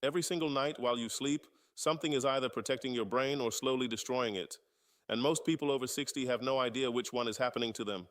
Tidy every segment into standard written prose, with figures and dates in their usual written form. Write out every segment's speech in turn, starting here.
Every single night while you sleep, something is either protecting your brain or slowly destroying it. And most people over 60 have no idea which one is happening to them.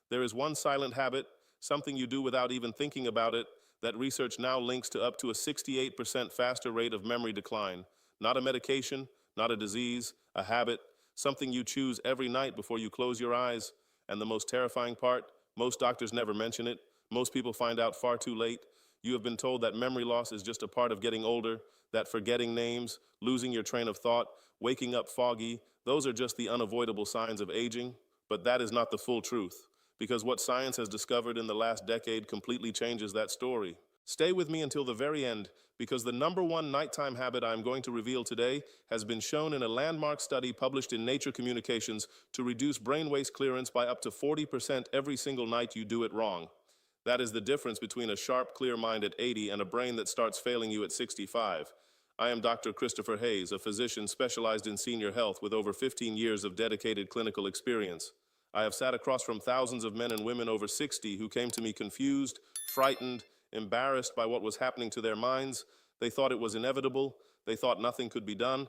There is one silent habit, something you do without even thinking about it, that research now links to up to a 68% faster rate of memory decline. Not a medication, not a disease, a habit, something you choose every night before you close your eyes. And the most terrifying part, most doctors never mention it. Most people find out far too late. You have been told that memory loss is just a part of getting older, that forgetting names, losing your train of thought, waking up foggy, those are just the unavoidable signs of aging. But that is not the full truth, because what science has discovered in the last decade completely changes that story. Stay with me until the very end, because the number one nighttime habit I'm going to reveal today has been shown in a landmark study published in Nature Communications to reduce brain waste clearance by up to 40% every single night you do it wrong. That is the difference between a sharp, clear mind at 80 and a brain that starts failing you at 65. I am Dr. Christopher Hayes, a physician specialized in senior health with over 15 years of dedicated clinical experience. I have sat across from thousands of men and women over 60 who came to me confused, frightened, embarrassed by what was happening to their minds. They thought it was inevitable. They thought nothing could be done.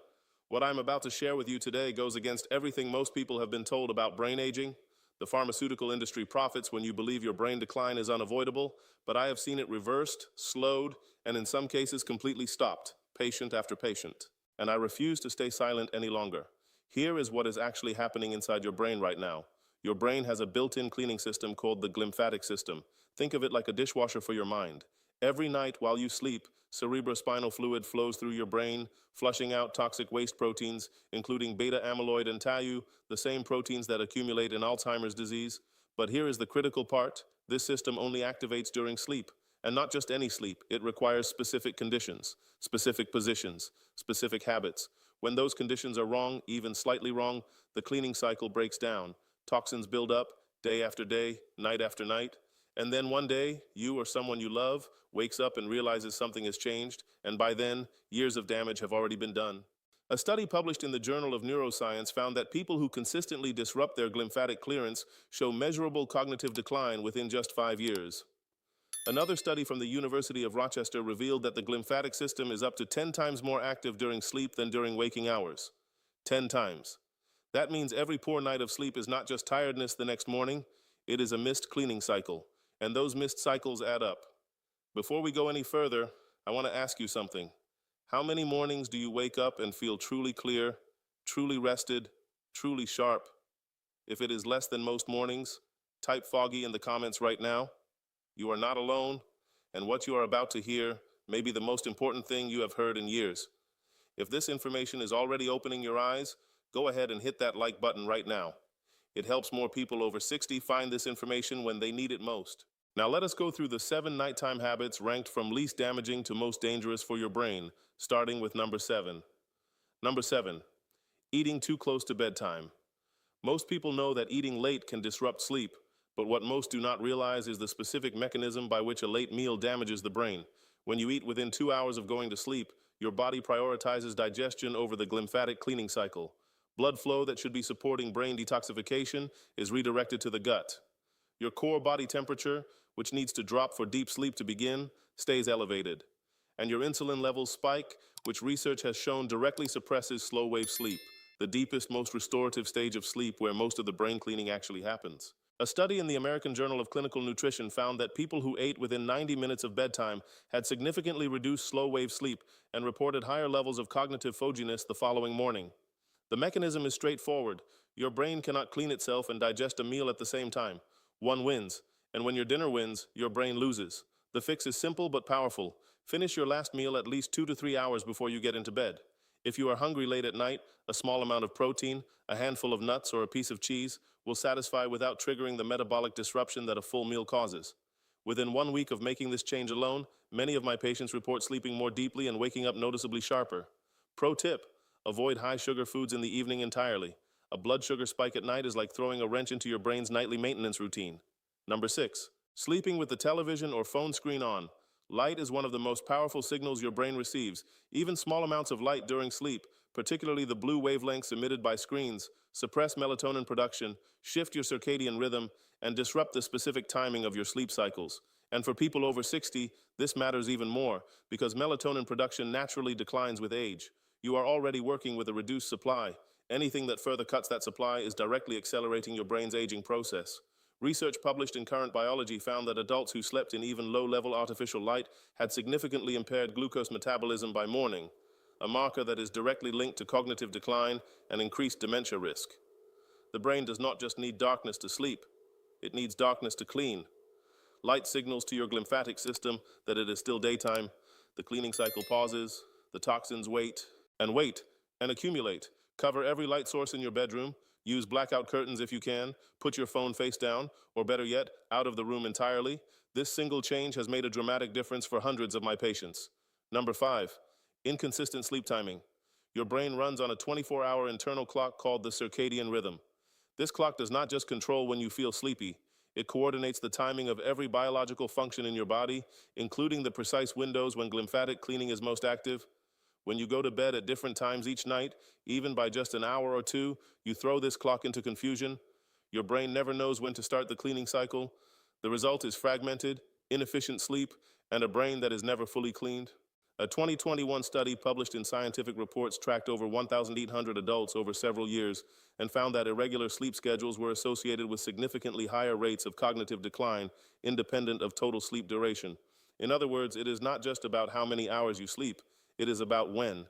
What I'm about to share with you today goes against everything most people have been told about brain aging. The pharmaceutical industry profits when you believe your brain decline is unavoidable, but I have seen it reversed, slowed, and in some cases completely stopped, patient after patient. And I refuse to stay silent any longer. Here is what is actually happening inside your brain right now. Your brain has a built-in cleaning system called the glymphatic system. Think of it like a dishwasher for your mind. Every night while you sleep, cerebrospinal fluid flows through your brain, flushing out toxic waste proteins, including beta amyloid and tau, the same proteins that accumulate in Alzheimer's disease. But here is the critical part. This system only activates during sleep. And not just any sleep, it requires specific conditions, specific positions, specific habits. When those conditions are wrong, even slightly wrong, the cleaning cycle breaks down. Toxins build up day after day, night after night. And then one day, you or someone you love wakes up and realizes something has changed, and by then, years of damage have already been done. A study published in the Journal of Neuroscience found that people who consistently disrupt their glymphatic clearance show measurable cognitive decline within just 5 years. Another study from the University of Rochester revealed that the glymphatic system is up to 10 times more active during sleep than during waking hours. 10 times. That means every poor night of sleep is not just tiredness the next morning, it is a missed cleaning cycle, and those missed cycles add up. Before we go any further, I want to ask you something. How many mornings do you wake up and feel truly clear, truly rested, truly sharp? If it is less than most mornings, type foggy in the comments right now. You are not alone, and what you are about to hear may be the most important thing you have heard in years. If this information is already opening your eyes, go ahead and hit that like button right now. It helps more people over 60 find this information when they need it most. Now let us go through the 7 nighttime habits ranked from least damaging to most dangerous for your brain, starting with number 7. Number 7, eating too close to bedtime. Most people know that eating late can disrupt sleep, but what most do not realize is the specific mechanism by which a late meal damages the brain. When you eat within 2 hours of going to sleep, your body prioritizes digestion over the glymphatic cleaning cycle. Blood flow that should be supporting brain detoxification is redirected to the gut. Your core body temperature, which needs to drop for deep sleep to begin, stays elevated. And your insulin levels spike, which research has shown directly suppresses slow-wave sleep, the deepest, most restorative stage of sleep where most of the brain cleaning actually happens. A study in the American Journal of Clinical Nutrition found that people who ate within 90 minutes of bedtime had significantly reduced slow-wave sleep and reported higher levels of cognitive fogginess the following morning. The mechanism is straightforward. Your brain cannot clean itself and digest a meal at the same time. One wins, and when your dinner wins, your brain loses. The fix is simple but powerful. Finish your last meal at least 2 to 3 hours before you get into bed. If you are hungry late at night, a small amount of protein, a handful of nuts, or a piece of cheese will satisfy without triggering the metabolic disruption that a full meal causes. Within 1 week of making this change alone, many of my patients report sleeping more deeply and waking up noticeably sharper. Pro tip: avoid high-sugar foods in the evening entirely. A blood sugar spike at night is like throwing a wrench into your brain's nightly maintenance routine. Number 6. Sleeping with the television or phone screen on. Light is one of the most powerful signals your brain receives. Even small amounts of light during sleep, particularly the blue wavelengths emitted by screens, suppress melatonin production, shift your circadian rhythm, and disrupt the specific timing of your sleep cycles. And for people over 60, this matters even more because melatonin production naturally declines with age. You are already working with a reduced supply. Anything that further cuts that supply is directly accelerating your brain's aging process. Research published in Current Biology found that adults who slept in even low-level artificial light had significantly impaired glucose metabolism by morning, a marker that is directly linked to cognitive decline and increased dementia risk. The brain does not just need darkness to sleep, it needs darkness to clean. Light signals to your glymphatic system that it is still daytime, the cleaning cycle pauses, the toxins wait and accumulate. Cover every light source in your bedroom, use blackout curtains if you can, put your phone face down, or better yet, out of the room entirely. This single change has made a dramatic difference for hundreds of my patients. Number 5, inconsistent sleep timing. Your brain runs on a 24-hour internal clock called the circadian rhythm. This clock does not just control when you feel sleepy. It coordinates the timing of every biological function in your body, including the precise windows when glymphatic cleaning is most active. When you go to bed at different times each night, even by just an hour or two, you throw this clock into confusion. Your brain never knows when to start the cleaning cycle. The result is fragmented, inefficient sleep, and a brain that is never fully cleaned. A 2021 study published in Scientific Reports tracked over 1,800 adults over several years and found that irregular sleep schedules were associated with significantly higher rates of cognitive decline, independent of total sleep duration. In other words, it is not just about how many hours you sleep, it is about when.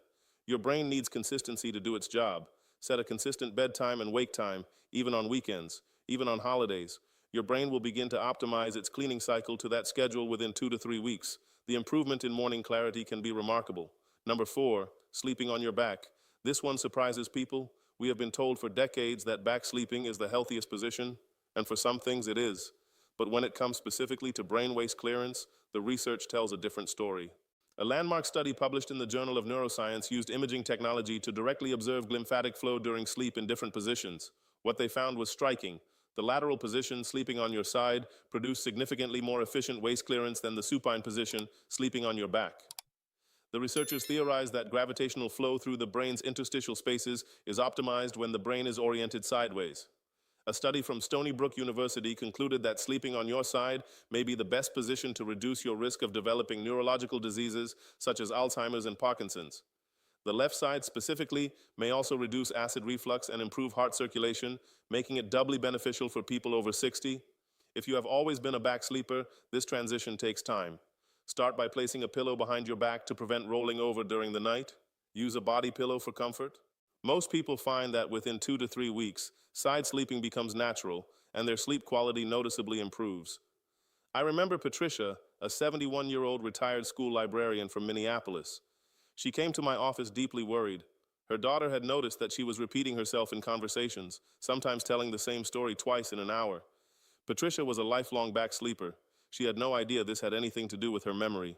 Your brain needs consistency to do its job. Set a consistent bedtime and wake time, even on weekends, even on holidays. Your brain will begin to optimize its cleaning cycle to that schedule within 2 to 3 weeks. The improvement in morning clarity can be remarkable. Number 4, sleeping on your back. This one surprises people. We have been told for decades that back sleeping is the healthiest position, and for some things it is. But when it comes specifically to brain waste clearance, the research tells a different story. A landmark study published in the Journal of Neuroscience used imaging technology to directly observe glymphatic flow during sleep in different positions. What they found was striking. The lateral position, sleeping on your side, produced significantly more efficient waste clearance than the supine position, sleeping on your back. The researchers theorized that gravitational flow through the brain's interstitial spaces is optimized when the brain is oriented sideways. A study from Stony Brook University concluded that sleeping on your side may be the best position to reduce your risk of developing neurological diseases such as Alzheimer's and Parkinson's. The left side specifically may also reduce acid reflux and improve heart circulation, making it doubly beneficial for people over 60. If you have always been a back sleeper, this transition takes time. Start by placing a pillow behind your back to prevent rolling over during the night. Use a body pillow for comfort. Most people find that within 2 to 3 weeks, side sleeping becomes natural and their sleep quality noticeably improves. I remember Patricia, a 71-year-old retired school librarian from Minneapolis. She came to my office deeply worried. Her daughter had noticed that she was repeating herself in conversations, sometimes telling the same story twice in an hour. Patricia was a lifelong back sleeper. She had no idea this had anything to do with her memory.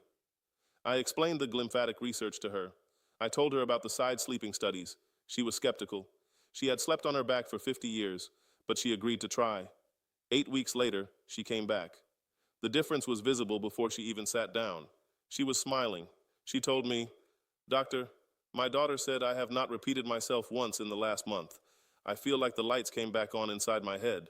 I explained the glymphatic research to her. I told her about the side sleeping studies. She was skeptical. She had slept on her back for 50 years, but she agreed to try. 8 weeks later, she came back. The difference was visible before she even sat down. She was smiling. She told me, "Doctor, my daughter said I have not repeated myself once in the last month. I feel like the lights came back on inside my head."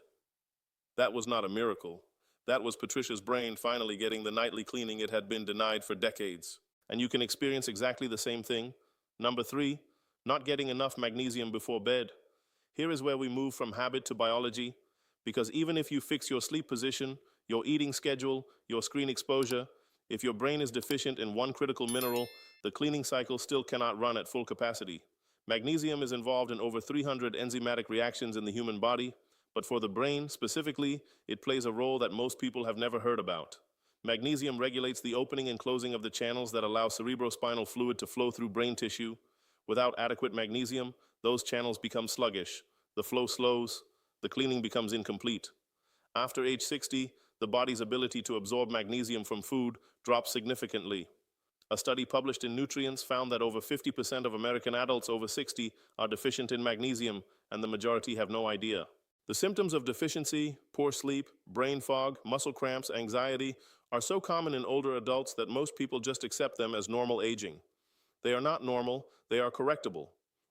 That was not a miracle. That was Patricia's brain finally getting the nightly cleaning it had been denied for decades. And you can experience exactly the same thing. Number 3, not getting enough magnesium before bed. Here is where we move from habit to biology, because even if you fix your sleep position, your eating schedule, your screen exposure, if your brain is deficient in one critical mineral, the cleaning cycle still cannot run at full capacity. Magnesium is involved in over 300 enzymatic reactions in the human body, but for the brain specifically, it plays a role that most people have never heard about. Magnesium regulates the opening and closing of the channels that allow cerebrospinal fluid to flow through brain tissue. Without adequate magnesium, those channels become sluggish. The flow slows, the cleaning becomes incomplete. After age 60, the body's ability to absorb magnesium from food drops significantly. A study published in Nutrients found that over 50% of American adults over 60 are deficient in magnesium, and the majority have no idea. The symptoms of deficiency, poor sleep, brain fog, muscle cramps, anxiety are so common in older adults that most people just accept them as normal aging. They are not normal, they are correctable.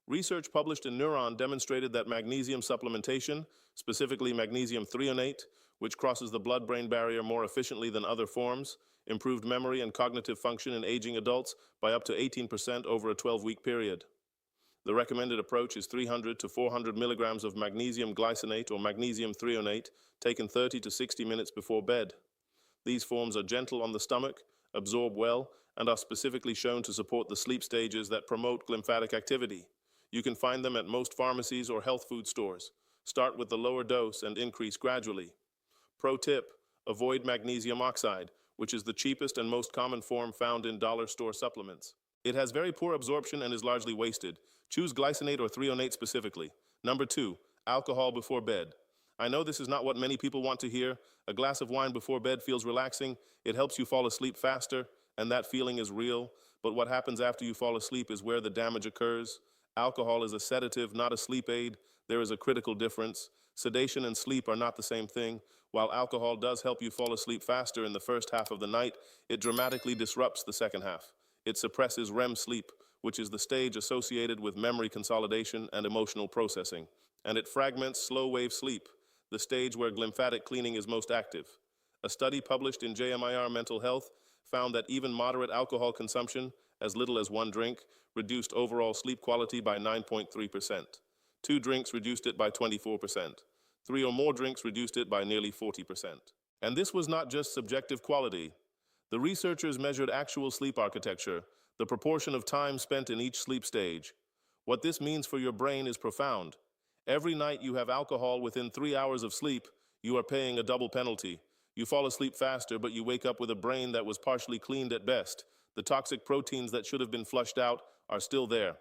Research published in Neuron demonstrated that magnesium supplementation, specifically magnesium threonate, which crosses the blood-brain barrier more efficiently than other forms, improved memory and cognitive function in aging adults by up to 18% over a 12-week period. The recommended approach is 300 to 400 milligrams of magnesium glycinate or magnesium threonate taken 30 to 60 minutes before bed. These forms are gentle on the stomach, absorb well, and are specifically shown to support the sleep stages that promote glymphatic activity. You can find them at most pharmacies or health food stores. Start with the lower dose and increase gradually. Pro tip: avoid magnesium oxide, which is the cheapest and most common form found in dollar store supplements. It has very poor absorption and is largely wasted. Choose glycinate or threonate specifically. Number 2, alcohol before bed. I know this is not what many people want to hear. A glass of wine before bed feels relaxing. It helps you fall asleep faster, and that feeling is real. But what happens after you fall asleep is where the damage occurs. Alcohol is a sedative, not a sleep aid. There is a critical difference. Sedation and sleep are not the same thing. While alcohol does help you fall asleep faster in the first half of the night, it dramatically disrupts the second half. It suppresses REM sleep, which is the stage associated with memory consolidation and emotional processing. And it fragments slow-wave sleep, the stage where glymphatic cleaning is most active. A study published in JMIR Mental Health found that even moderate alcohol consumption, as little as 1 drink, reduced overall sleep quality by 9.3%. 2 drinks reduced it by 24%. 3 or more drinks reduced it by nearly 40%. And this was not just subjective quality. The researchers measured actual sleep architecture, the proportion of time spent in each sleep stage. What this means for your brain is profound. Every night you have alcohol within 3 hours of sleep, you are paying a double penalty. You fall asleep faster, but you wake up with a brain that was partially cleaned at best. The toxic proteins that should have been flushed out are still there,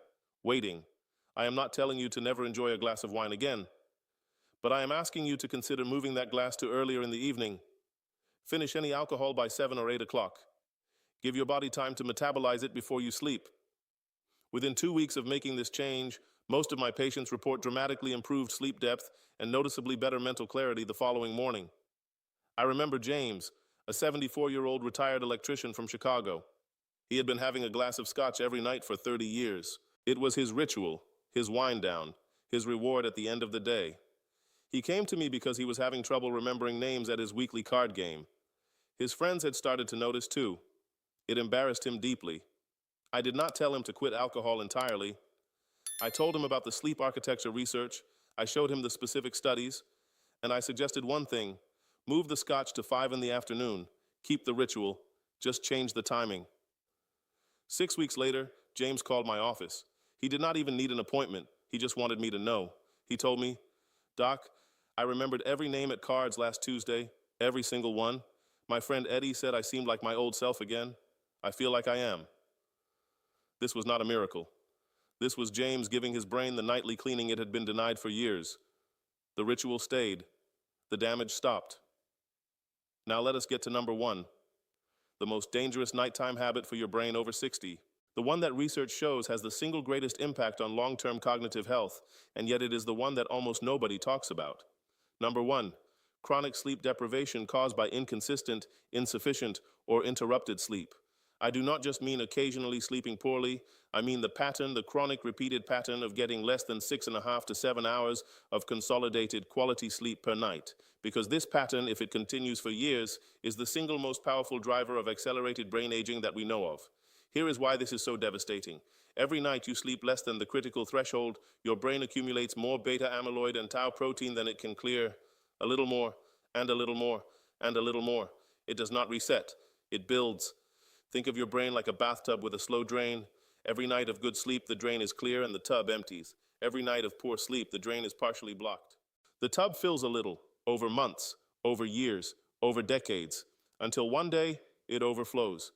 waiting. I am not telling you to never enjoy a glass of wine again, but I am asking you to consider moving that glass to earlier in the evening. Finish any alcohol by 7 or 8 o'clock. Give your body time to metabolize it before you sleep. Within 2 weeks of making this change, most of my patients report dramatically improved sleep depth and noticeably better mental clarity the following morning. I remember James, a 74-year-old retired electrician from Chicago. He had been having a glass of scotch every night for 30 years. It was his ritual, his wind down, his reward at the end of the day. He came to me because he was having trouble remembering names at his weekly card game. His friends had started to notice too. It embarrassed him deeply. I did not tell him to quit alcohol entirely. I told him about the sleep architecture research, I showed him the specific studies, and I suggested one thing: move the scotch to 5 in the afternoon, keep the ritual, just change the timing. 6 weeks later, James called my office. He did not even need an appointment, he just wanted me to know. He told me, "Doc, I remembered every name at cards last Tuesday, every single one. My friend Eddie said I seemed like my old self again. I feel like I am." This was not a miracle. This was James giving his brain the nightly cleaning it had been denied for years. The ritual stayed. The damage stopped. Now let us get to number 1, the most dangerous nighttime habit for your brain over 60. The one that research shows has the single greatest impact on long-term cognitive health, and yet it is the one that almost nobody talks about. Number 1, chronic sleep deprivation caused by inconsistent, insufficient, or interrupted sleep. I do not just mean occasionally sleeping poorly. I mean the chronic repeated pattern of getting less than 6.5 to 7 hours of consolidated quality sleep per night. Because this pattern, if it continues for years, is the single most powerful driver of accelerated brain aging that we know of. Here is why this is so devastating. Every night you sleep less than the critical threshold, your brain accumulates more beta amyloid and tau protein than it can clear. A little more, and a little more, and a little more. It does not reset. It builds. Think of your brain like a bathtub with a slow drain. Every night of good sleep, the drain is clear and the tub empties. Every night of poor sleep, the drain is partially blocked. The tub fills a little, over months, over years, over decades, until one day it overflows.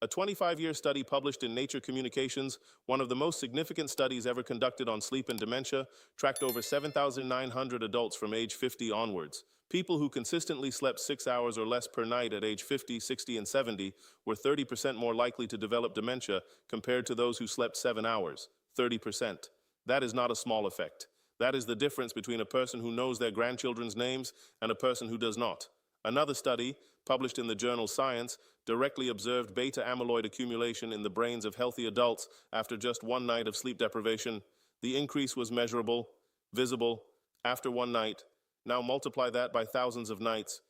A 25-year study published in Nature Communications, one of the most significant studies ever conducted on sleep and dementia, tracked over 7,900 adults from age 50 onwards. People who consistently slept 6 hours or less per night at age 50, 60, and 70 were 30% more likely to develop dementia compared to those who slept 7 hours, 30%. That is not a small effect. That is the difference between a person who knows their grandchildren's names and a person who does not. Another study, published in the journal Science, directly observed beta amyloid accumulation in the brains of healthy adults after just one night of sleep deprivation. The increase was measurable, visible, after one night, Now multiply that by thousands of nights.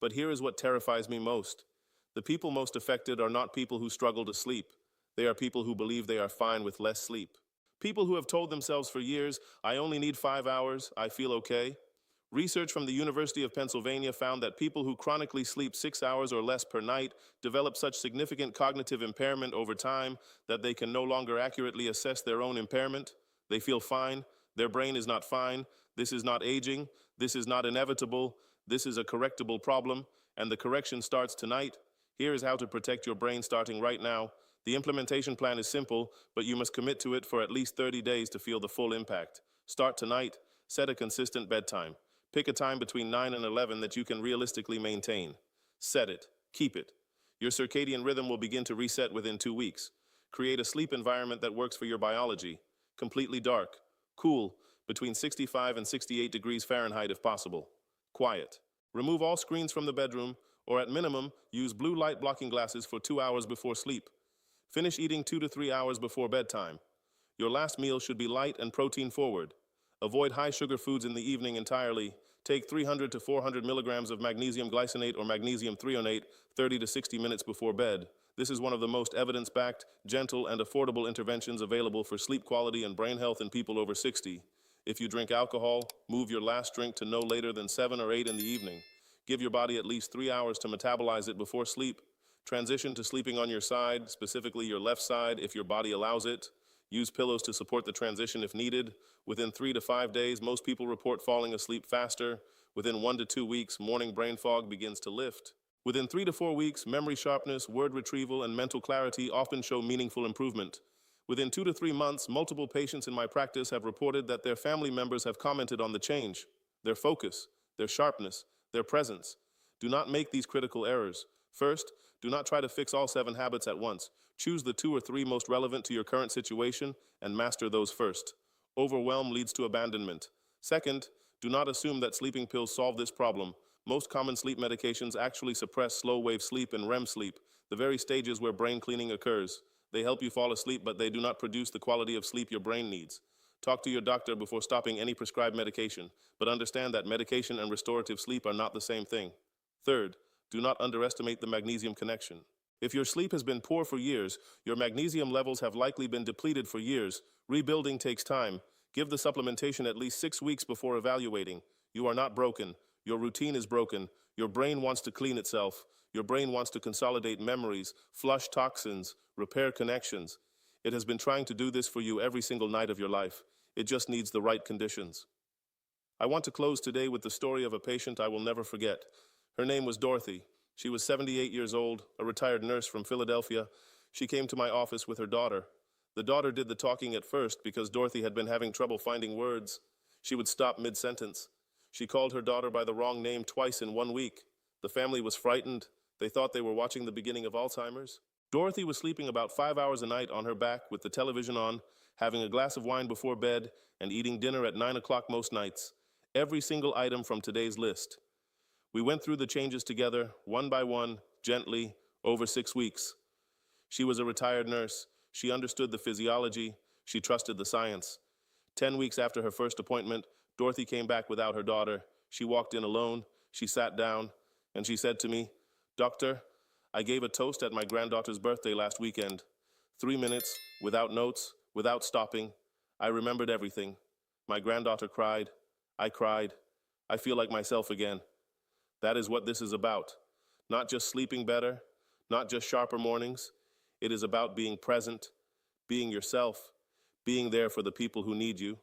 But here is what terrifies me most. The people most affected are not people who struggle to sleep. They are people who believe they are fine with less sleep. People who have told themselves for years, I only need 5 hours, I feel okay. Research from the University of Pennsylvania found that people who chronically sleep 6 hours or less per night develop such significant cognitive impairment over time that they can no longer accurately assess their own impairment. They feel fine. Their brain is not fine. This is not aging. This is not inevitable. This is a correctable problem, and the correction starts tonight. Here is how to protect your brain starting right now. The implementation plan is simple, but you must commit to it for at least 30 days to feel the full impact. Start tonight. Set a consistent bedtime. Pick a time between 9 and 11 that you can realistically maintain. Set it. Keep it. Your circadian rhythm will begin to reset within 2 weeks. Create a sleep environment that works for your biology. Completely dark. Cool, between 65 and 68 degrees Fahrenheit if possible. Quiet. Remove all screens from the bedroom, or at minimum, use blue light blocking glasses for 2 hours before sleep. Finish eating 2 to 3 hours before bedtime. Your last meal should be light and protein forward. Avoid high sugar foods in the evening entirely. Take 300 to 400 milligrams of magnesium glycinate or magnesium threonate 30 to 60 minutes before bed. This is one of the most evidence-backed, gentle, and affordable interventions available for sleep quality and brain health in people over 60. If you drink alcohol, move your last drink to no later than 7 or 8 in the evening. Give your body at least 3 hours to metabolize it before sleep. Transition to sleeping on your side, specifically your left side, if your body allows it. Use pillows to support the transition if needed. Within 3 to 5 days, most people report falling asleep faster. Within 1 to 2 weeks, morning brain fog begins to lift. Within 3 to 4 weeks, memory sharpness, word retrieval, and mental clarity often show meaningful improvement. Within 2 to 3 months, multiple patients in my practice have reported that their family members have commented on the change, their focus, their sharpness, their presence. Do not make these critical errors. First, do not try to fix all 7 habits at once. Choose the 2 or 3 most relevant to your current situation and master those first. Overwhelm leads to abandonment. Second, do not assume that sleeping pills solve this problem. Most common sleep medications actually suppress slow-wave sleep and REM sleep, the very stages where brain cleaning occurs. They help you fall asleep, but they do not produce the quality of sleep your brain needs. Talk to your doctor before stopping any prescribed medication, but understand that medication and restorative sleep are not the same thing. Third, do not underestimate the magnesium connection. If your sleep has been poor for years, your magnesium levels have likely been depleted for years. Rebuilding takes time. Give the supplementation at least 6 weeks before evaluating. You are not broken. Your routine is broken. Your brain wants to clean itself. Your brain wants to consolidate memories, flush toxins, repair connections. It has been trying to do this for you every single night of your life. It just needs the right conditions. I want to close today with the story of a patient I will never forget. Her name was Dorothy. She was 78 years old, a retired nurse from Philadelphia. She came to my office with her daughter. The daughter did the talking at first because Dorothy had been having trouble finding words. She would stop mid-sentence. She called her daughter by the wrong name twice in 1 week. The family was frightened. They thought they were watching the beginning of Alzheimer's. Dorothy was sleeping about 5 hours a night on her back with the television on, having a glass of wine before bed, and eating dinner at 9 o'clock most nights. Every single item from today's list. We went through the changes together, one by one, gently, over 6 weeks. She was a retired nurse. She understood the physiology. She trusted the science. 10 weeks after her first appointment, Dorothy came back without her daughter. She walked in alone. She sat down, and she said to me, "Doctor, I gave a toast at my granddaughter's birthday last weekend. 3 minutes, without notes, without stopping. I remembered everything. My granddaughter cried. I cried. I feel like myself again." That is what this is about. Not just sleeping better, not just sharper mornings. It is about being present, being yourself, being there for the people who need you.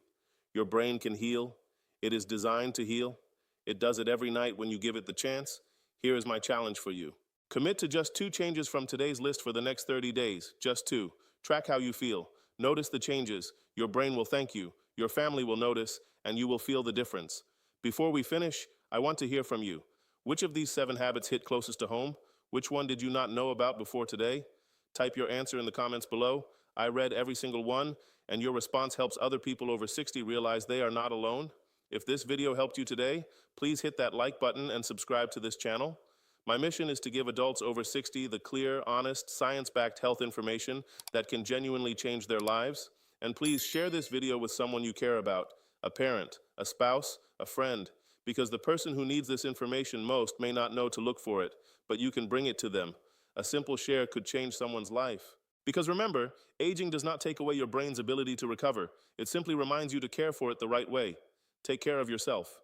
Your brain can heal. It is designed to heal. It does it every night when you give it the chance. Here is my challenge for you. Commit to just 2 changes from today's list for the next 30 days. Just 2. Track how you feel. Notice the changes. Your brain will thank you. Your family will notice, and you will feel the difference. Before we finish, I want to hear from you. Which of these 7 habits hit closest to home? Which one did you not know about before today? Type your answer in the comments below. I read every single one, and your response helps other people over 60 realize they are not alone. If this video helped you today, please hit that like button and subscribe to this channel. My mission is to give adults over 60 the clear, honest, science-backed health information that can genuinely change their lives. And please share this video with someone you care about, a parent, a spouse, a friend. because the person who needs this information most may not know to look for it, but you can bring it to them. A simple share could change someone's life. Because remember, aging does not take away your brain's ability to recover. It simply reminds you to care for it the right way. Take care of yourself.